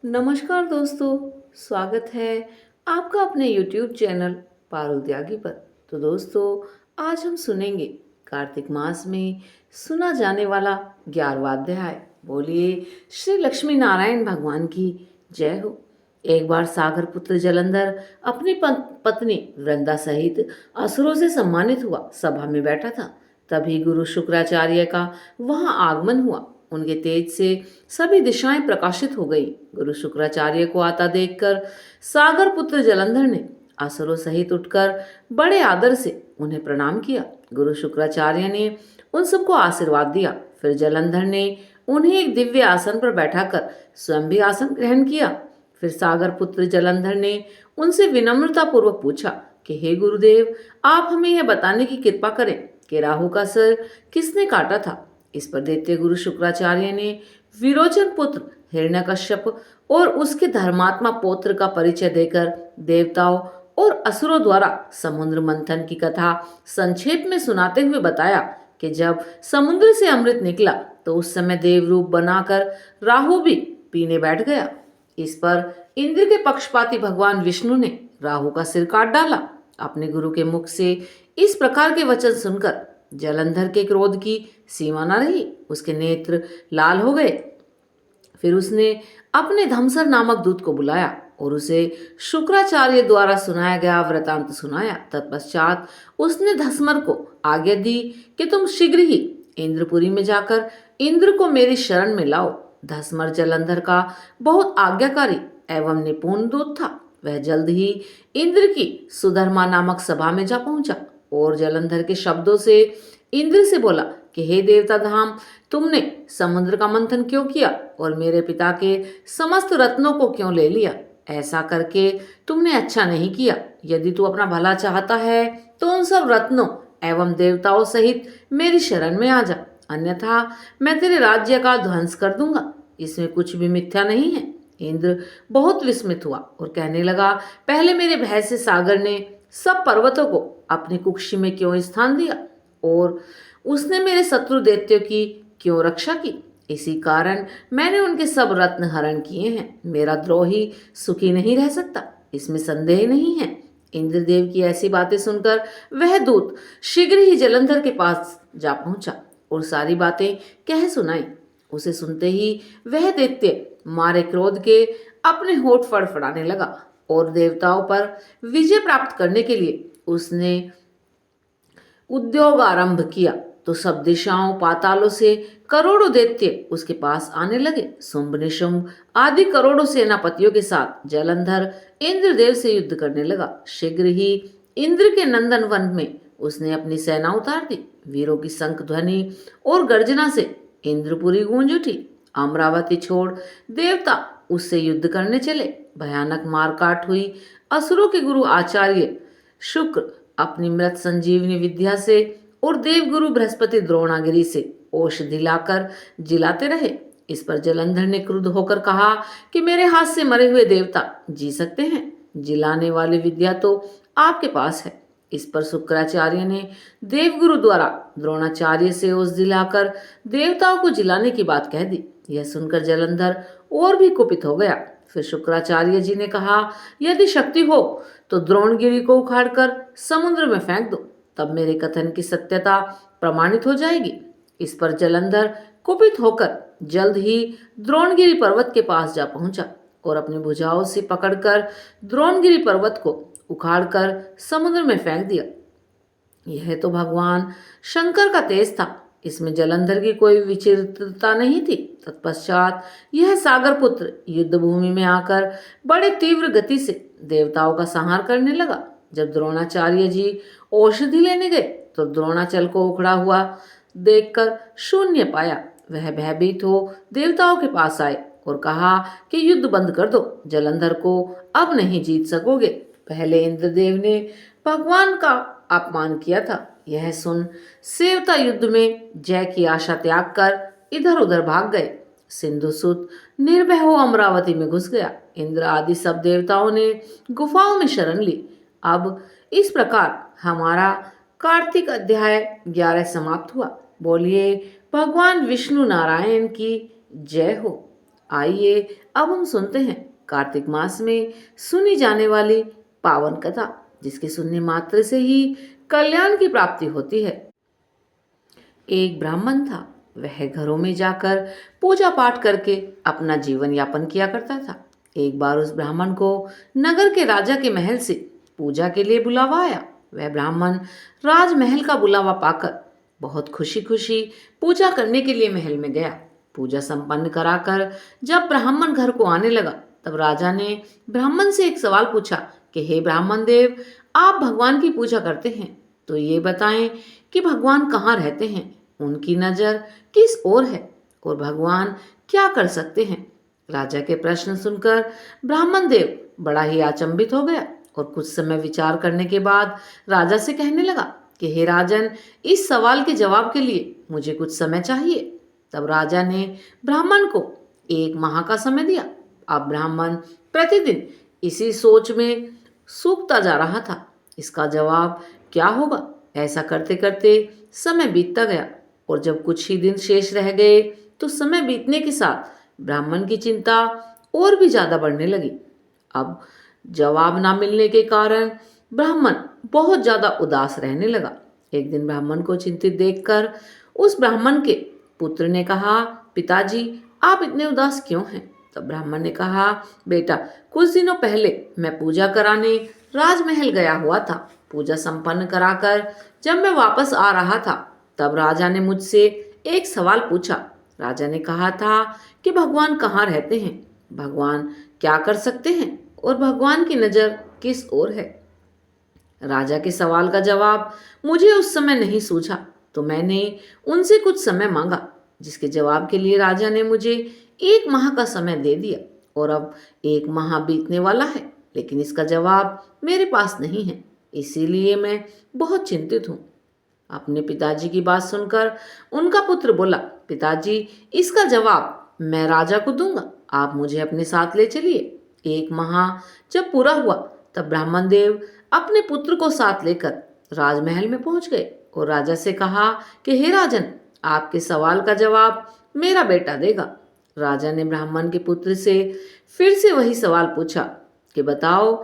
नमस्कार दोस्तों, स्वागत है आपका अपने YouTube चैनल पारुल त्यागी पर। तो दोस्तों, आज हम सुनेंगे कार्तिक मास में सुना जाने वाला 11वां अध्याय। बोलिए श्री लक्ष्मी नारायण भगवान की जय हो। एक बार सागर पुत्र जलंधर अपनी पत्नी वृंदा सहित असुरों से सम्मानित हुआ सभा में बैठा था। तभी गुरु शुक्राचार्य का वहां आगमन हुआ। उनके तेज से सभी दिशाएं प्रकाशित हो गई। गुरु शुक्राचार्य को आता देखकर सागर पुत्र जलंधर ने असुरों सहित उठकर बड़े आदर से उन्हें प्रणाम किया। गुरु शुक्राचार्य ने उन सबको आशीर्वाद दिया। फिर जलंधर ने उन्हें एक दिव्य आसन पर बैठाकर स्वयं भी आसन ग्रहण किया। फिर सागर पुत्र जलंधर ने उनसे विनम्रता पूर्वक पूछा कि हे गुरुदेव, आप हमें यह बताने की कृपा करें कि राहु का सिर किसने काटा था। इस पर दैत्य गुरु शुक्राचार्य ने विरोचन पुत्र हिरण्यकश्यप और उसके धर्मात्मा पौत्र का परिचय देकर देवताओं और असुरों द्वारा समुद्र मंथन की कथा संक्षेप में सुनाते हुए बताया कि जब समुद्र से अमृत निकला तो उस समय देव रूप बनाकर राहु भी पीने बैठ गया। इस पर इंद्र के पक्षपाती भगवान विष्णु ने राहु का सिर काट डाला। अपने गुरु के मुख से इस प्रकार के वचन सुनकर जलंधर के क्रोध की सीमा न रही। उसके नेत्र लाल हो गए। फिर उसने अपने धमसर नामक दूत को बुलाया और उसे शुक्राचार्य द्वारा सुनाया गया वृतांत सुनाया। तत्पश्चात उसने धसमर को आज्ञा दी कि तुम शीघ्र ही इंद्रपुरी में जाकर इंद्र को मेरी शरण में लाओ। धसमर जलंधर का बहुत आज्ञाकारी एवं निपुण दूत था। वह जल्द ही इंद्र की सुधर्मा नामक सभा में जा पहुंचा और जलंधर के शब्दों से इंद्र से बोला कि हे देवता धाम, तुमने समुद्र का मंथन क्यों किया और मेरे पिता के समस्त रत्नों को क्यों ले लिया। ऐसा करके तुमने अच्छा नहीं किया। यदि तू अपना भला चाहता है तो उन सब रत्नों एवं देवताओं सहित मेरी शरण में आ जा, अन्यथा मैं तेरे राज्य का ध्वंस कर दूंगा। इसमें कुछ भी मिथ्या नहीं है। इंद्र बहुत विस्मित हुआ और कहने लगा, पहले मेरे भय से सागर ने सब पर्वतों को अपनी कुक्षी में क्यों स्थान दिया और उसने मेरे शत्रु दैत्यों की क्यों रक्षा की। इसी कारण मैंने उनके सब रत्न हरण किए हैं। मेरा द्रोही सुखी नहीं रह सकता, इसमें संदेह नहीं है। इंद्रदेव की ऐसी बातें सुनकर वह दूत शीघ्र ही जलंधर के पास जा पहुंचा और सारी बातें कह सुनाई। उसे सुनते ही वह दैत्य मारे क्रोध के अपने होठ फड़फड़ाने लगा और देवताओं पर विजय प्राप्त करने के लिए उसने उद्योग आरंभ किया। तो सब दिशाओं पातालों से करोड़ों दैत्य उसके पास आने लगे। शुंभ निशुंभ आदि करोड़ों सेनापतियों के साथ जलंधर इंद्रदेव से युद्ध करने लगा। शीघ्र ही इंद्र के नंदन वन में उसने अपनी सेना उतार दी। वीरों की शंख ध्वनि और गर्जना से इंद्रपुरी गूंज उठी। अमरावती छोड़ देवता उससे युद्ध करने चले। भयानक मारकाट हुई। असुरों के गुरु आचार्य शुक्र अपनी मृत संजीवनी विद्या से और देवगुरु बृहस्पति द्रोणागिरी से औषधि लाकर जिलाते रहे। इस पर जलंधर ने क्रुद्ध होकर कहा कि मेरे हाथ से मरे हुए देवता जी सकते हैं, जिलाने वाली विद्या तो आपके पास है। इस पर शुक्राचार्य ने देवगुरु द्वारा द्रोणाचार्य से औषधि दिलाकर देवताओं को जिलाने की बात कह दी। यह सुनकर जलंधर और भी कुपित हो गया। फिर शुक्राचार्य जी ने कहा, यदि शक्ति हो तो द्रोणगिरी को उखाड़कर समुद्र में फेंक दो, तब मेरे कथन की सत्यता प्रमाणित हो जाएगी। इस पर जलंधर कुपित होकर जल्द ही द्रोणगिरी पर्वत के पास जा पहुंचा और अपनी भुजाओं से पकड़कर द्रोणगिरी पर्वत को उखाड़कर समुद्र में फेंक दिया। यह तो भगवान शंकर का तेज था। इसमें जलंधर की कोई विचित्रता नहीं थी। तत्पश्चात यह सागर पुत्र युद्ध भूमि में आकर बड़े तीव्र गति से देवताओं का संहार करने लगा। जब द्रोणाचार्य जी औषधि लेने गए तो द्रोणाचल को उखड़ा हुआ देखकर शून्य पाया। वह भयभीत हो देवताओं के पास आए और कहा कि युद्ध बंद कर दो, जलंधर को अब नहीं जीत सकोगे। पहले इंद्रदेव ने भगवान का अपमान किया था। यह सुन सेवता युद्ध में जय की आशा त्याग कर इधर उधर भाग गए। सिंधुसुत निर्भय हो अमरावती में घुस गया। इंद्र आदि सब देवताओं ने गुफाओं में शरण ली। अब इस प्रकार हमारा कार्तिक अध्याय 11 समाप्त हुआ। बोलिए भगवान विष्णु नारायण की जय हो। आइए अब हम सुनते हैं कार्तिक मास में सुनी जाने वाली पावन कथा, जिसके सुनने मात्र से ही कल्याण की प्राप्ति होती है। एक ब्राह्मण था। वह घरों में जाकर पूजा पाठ करके अपना जीवन यापन किया करता था। एक बार उस ब्राह्मण को नगर के राजा के महल से पूजा के लिए बुलावा आया। वह ब्राह्मण राजमहल का बुलावा पाकर बहुत खुशी खुशी पूजा करने के लिए महल में गया। पूजा संपन्न कराकर जब ब्राह्मण घर को आने लगा, तब राजा ने ब्राह्मण से एक सवाल पूछा कि हे ब्राह्मण देव, आप भगवान की पूजा करते हैं, तो ये बताएं कि भगवान कहाँ रहते हैं, उनकी नज़र किस ओर है और भगवान क्या कर सकते हैं। राजा के प्रश्न सुनकर ब्राह्मण देव बड़ा ही अचंभित हो गया और कुछ समय विचार करने के बाद राजा से कहने लगा कि हे राजन, इस सवाल के जवाब के लिए मुझे कुछ समय चाहिए। तब राजा ने ब्राह्मण को 1 माह का समय दिया। अब ब्राह्मण प्रतिदिन इसी सोच में सूखता जा रहा था, इसका जवाब क्या होगा। ऐसा करते करते समय बीतता गया और जब कुछ ही दिन शेष रह गए तो समय बीतने के साथ ब्राह्मण की चिंता और भी ज़्यादा बढ़ने लगी। अब जवाब ना मिलने के कारण ब्राह्मण बहुत ज़्यादा उदास रहने लगा। एक दिन ब्राह्मण को चिंतित देखकर उस ब्राह्मण के पुत्र ने कहा, पिताजी, आप इतने उदास क्यों हैं। तब ब्राह्मण ने कहा, बेटा, कुछ दिनों पहले मैं पूजा कराने राजमहल गया हुआ था। पूजा संपन्न कराकर जब मैं वापस आ रहा था, तब राजा ने मुझसे एक सवाल पूछा। राजा ने कहा था कि भगवान कहाँ रहते हैं, भगवान क्या कर सकते हैं और भगवान की नज़र किस ओर है। राजा के सवाल का जवाब मुझे उस समय नहीं सूझा, तो मैंने उनसे कुछ समय मांगा, जिसके जवाब के लिए राजा ने मुझे 1 माह का समय दे दिया। और अब 1 माह बीतने वाला है, लेकिन इसका जवाब मेरे पास नहीं है, इसीलिए मैं बहुत चिंतित हूँ। अपने पिताजी की बात सुनकर उनका पुत्र बोला, पिताजी, इसका जवाब मैं राजा को दूंगा, आप मुझे अपने साथ ले चलिए। 1 माह जब पूरा हुआ, तब ब्राह्मण देव अपने पुत्र को साथ लेकर राजमहल में पहुंच गए और राजा से कहा कि हे राजन, आपके सवाल का जवाब मेरा बेटा देगा। राजा ने ब्राह्मण के पुत्र से फिर से वही सवाल पूछा कि बताओ,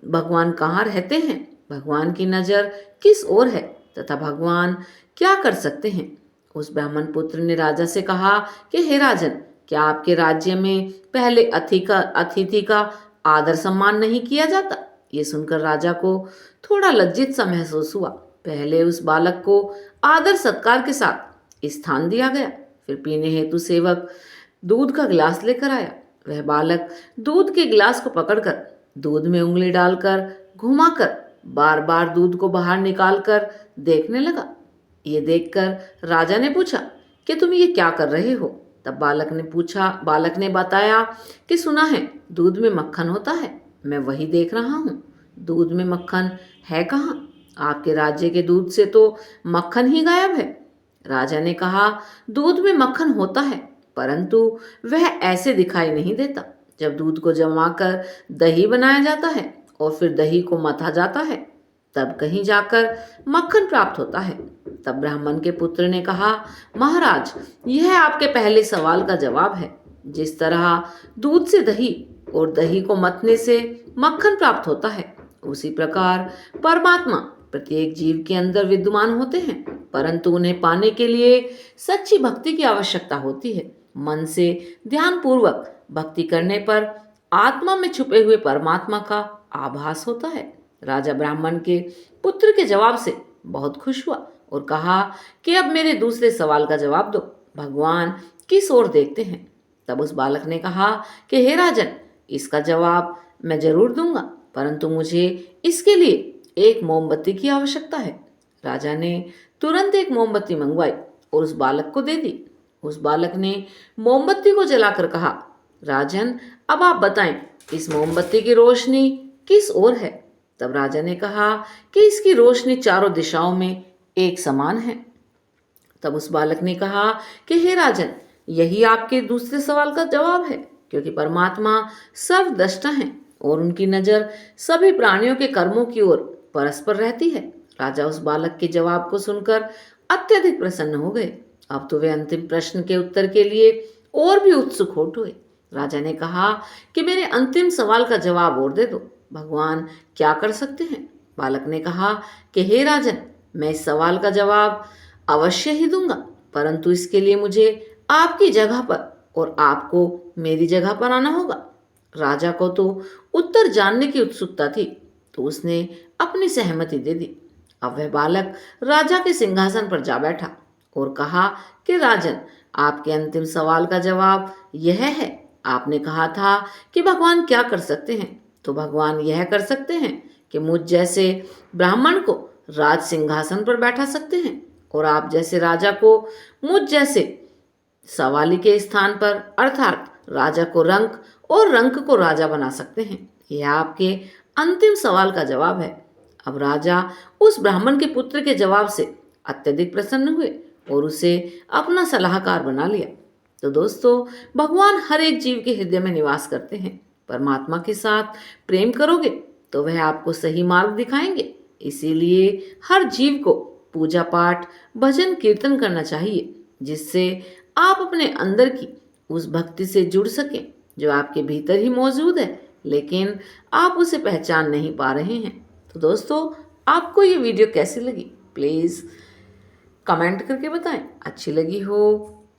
भगवान कहाँ रहते हैं, भगवान की नज़र किस ओर है तथा भगवान क्या कर सकते हैं। उस ब्राह्मण पुत्र ने राजा से कहा कि हे राजन, क्या आपके राज्य में पहले अतिथि का आदर सम्मान नहीं किया जाता। ये सुनकर राजा को थोड़ा लज्जित सा महसूस हुआ। पहले उस बालक को आदर सत्कार के साथ स्थान दिया गया, फिर पीने हेतु सेवक दूध का गिलास लेकर आया। वह बालक दूध के गिलास को पकड़कर दूध में उंगली डालकर घुमाकर बार बार दूध को बाहर निकालकर देखने लगा। ये देखकर राजा ने पूछा कि तुम ये क्या कर रहे हो। तब बालक ने बताया कि सुना है दूध में मक्खन होता है, मैं वही देख रहा हूँ। दूध में मक्खन है कहाँ, आपके राज्य के दूध से तो मक्खन ही गायब है। राजा ने कहा, दूध में मक्खन होता है, परंतु वह ऐसे दिखाई नहीं देता। जब दूध को जमाकर दही बनाया जाता है और फिर दही को मथा जाता है, तब कहीं जाकर मक्खन प्राप्त होता है। तब ब्राह्मण के पुत्र ने कहा, महाराज, यह आपके पहले सवाल का जवाब है। जिस तरह दूध से दही और दही को मथने से मक्खन प्राप्त होता है, उसी प्रकार परमात्मा प्रत्येक जीव के अंदर विद्यमान होते हैं, परंतु उन्हें पाने के लिए सच्ची भक्ति की आवश्यकता होती है। मन से ध्यान पूर्वक भक्ति करने पर आत्मा में छुपे हुए परमात्मा का आभास होता है। राजा ब्राह्मण के पुत्र के जवाब से बहुत खुश हुआ और कहा कि अब मेरे दूसरे सवाल का जवाब दो, भगवान किस ओर देखते हैं। तब उस बालक ने कहा कि हे राजन, इसका जवाब मैं जरूर दूंगा, परंतु मुझे इसके लिए एक मोमबत्ती की आवश्यकता है। राजा ने तुरंत एक मोमबत्ती मंगवाई और उस बालक को दे दी। उस बालक ने मोमबत्ती को जलाकर कहा, राजन, अब आप बताएं, इस मोमबत्ती की रोशनी किस ओर है। तब राजा ने कहा कि इसकी रोशनी चारों दिशाओं में एक समान है। तब उस बालक ने कहा कि हे राजन, यही आपके दूसरे सवाल का जवाब है, क्योंकि परमात्मा सर्वद्रष्टा हैं और उनकी नज़र सभी प्राणियों के कर्मों की ओर परस्पर रहती है। राजा उस बालक के जवाब को सुनकर अत्यधिक प्रसन्न हो गए। अब तो वे अंतिम प्रश्न के उत्तर के लिए और भी उत्सुक हो उठे। राजा ने कहा कि मेरे अंतिम सवाल का जवाब और दे दो, भगवान क्या कर सकते हैं? बालक ने कहा कि हे राजन, मैं इस सवाल का जवाब अवश्य ही दूंगा, परंतु इसके लिए मुझे आपकी जगह पर और आपको मेरी जगह पर आना होगा। राजा को तो उत्तर जानने की उत्सुकता थी, तो उसने अपनी सहमति दे दी। अब वह बालक राजा के सिंहासन पर जा बैठा और कहा कि राजन, आपके अंतिम सवाल का जवाब यह है। आपने कहा था कि भगवान क्या कर सकते हैं, तो भगवान यह कर सकते हैं कि मुझ जैसे ब्राह्मण को राज सिंहासन पर बैठा सकते हैं और आप जैसे राजा को मुझ जैसे सवाली के स्थान पर अर्थात राजा को रंक और रंक को राजा बना सकते हैं। यह आपके अंतिम सवाल का जवाब है। अब राजा उस ब्राह्मण के पुत्र के जवाब से अत्यधिक प्रसन्न हुए और उसे अपना सलाहकार बना लिया। तो दोस्तों, भगवान हर एक जीव के हृदय में निवास करते हैं। परमात्मा के साथ प्रेम करोगे तो वह आपको सही मार्ग दिखाएंगे। इसीलिए हर जीव को पूजा पाठ, भजन, कीर्तन करना चाहिए, जिससे आप अपने अंदर की उस भक्ति से जुड़ सकें जो आपके भीतर ही मौजूद है, लेकिन आप उसे पहचान नहीं पा रहे हैं। तो दोस्तों, आपको ये वीडियो कैसी लगी प्लीज़ कमेंट करके बताएं। अच्छी लगी हो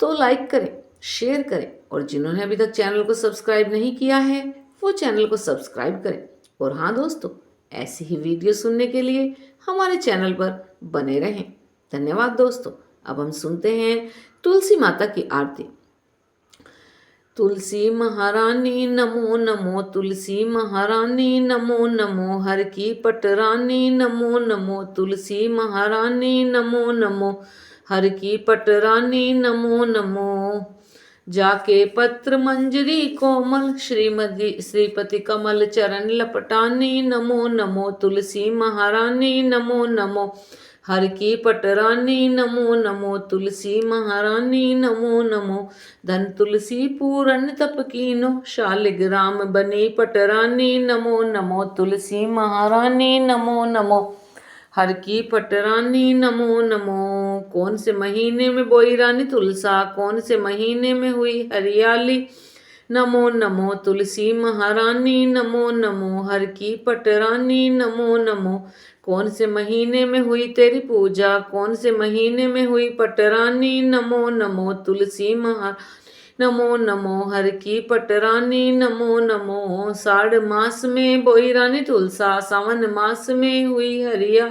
तो लाइक करें, शेयर करें और जिन्होंने अभी तक चैनल को सब्सक्राइब नहीं किया है वो चैनल को सब्सक्राइब करें। और हाँ दोस्तों, ऐसी ही वीडियो सुनने के लिए हमारे चैनल पर बने रहें। धन्यवाद दोस्तों। अब हम सुनते हैं तुलसी माता की आरती। तुलसी महारानी नमो नमो, तुलसी महारानी नमो नमो, हर की पटरानी नमो नमो, तुलसी महारानी नमो नमो, हर की पटरानी नमो नमो। जाके पत्र मंजरी कोमल, श्रीमती श्रीपति कमल चरण लपटानी नमो नमो, तुलसी महारानी नमो नमो, हर की पटरानी नमो नमो, तुलसी महारानी नमो नमो। धन तुलसी पूरन तप कीनो, शालिग्राम बनी पटरानी नमो नमो, तुलसी महारानी नमो नमो, हर की पटरानी नमो नमो। कौन से महीने में बोई रानी तुलसा, कौन से महीने में हुई हरियाली, नमो नमो तुलसी महारानी नमो नमो, हर की पटरानी नमो नमो। कौन से महीने में हुई तेरी पूजा, कौन से महीने में हुई पटरानी, नमो नमो तुलसी महारानी नमो नमो, हर की पटरानी नमो नमो। साढ़ मास में बोई रानी तुलसा, सावन मास में हुई हरिया,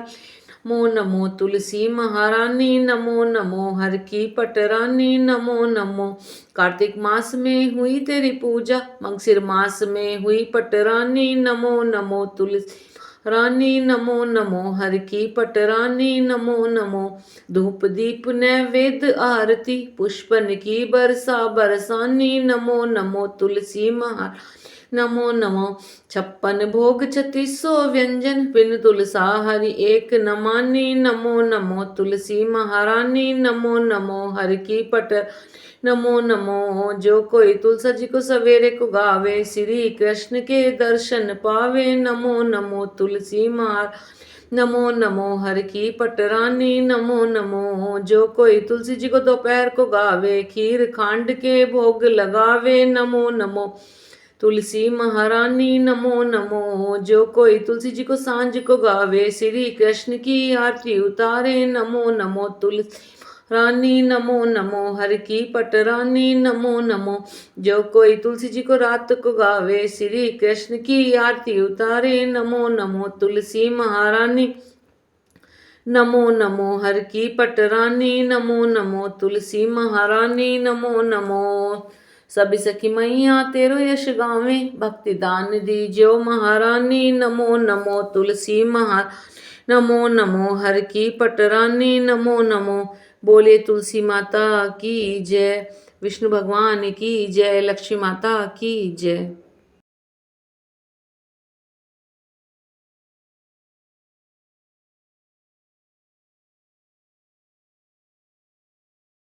नमो नमो तुलसी महारानी नमो नमो, हर की पटरानी नमो नमो। कार्तिक मास में हुई तेरी पूजा, मंगसिर मास में हुई पटरानी, नमो नमो तुलसी रानी नमो नमो, हर की पटरानी नमो नमो। धूप दीप नैवेद्य आरती, पुष्पन की बरसा बरसानी, नमो नमो तुलसी महारानी नमो नमो। 56 भोग 3600 व्यंजन, बिन तुलसा हरि एक न मानी, नमो नमो तुलसी महारानी नमो नमो, हर की पट नमो नमो। जो कोई तुलसा जी को सवेरे को गावे, श्री कृष्ण के दर्शन पावे, नमो नमो तुलसी महारानी नमो नमो, हर की पटरानी नमो नमो। जो कोई तुलसी जी को दोपहर को गावे, खीर खांड के भोग लगावे, नमो नमो तुलसी महारानी नमो नमो। जो कोई तुलसी जी को सांझ को गावे, श्री कृष्ण की आरती उतारे, नमो नमो तुलसी रानी नमो नमो, हर की पटरानी नमो नमो। जो कोई तुलसी जी को रात को गावे, श्री कृष्ण की आरती उतारे, नमो नमो तुलसी महारानी नमो नमो, हर की पटरानी नमो नमो, तुलसी महारानी नमो नमो। सभी सखी मैया तेरो यश गावे, भक्ति दान दीजो महारानी, नमो नमो तुलसी महारानी नमो नमो, हर की पटरानी नमो नमो। बोले तुलसी माता की जय, विष्णु भगवान की जय, लक्ष्मी माता की जय।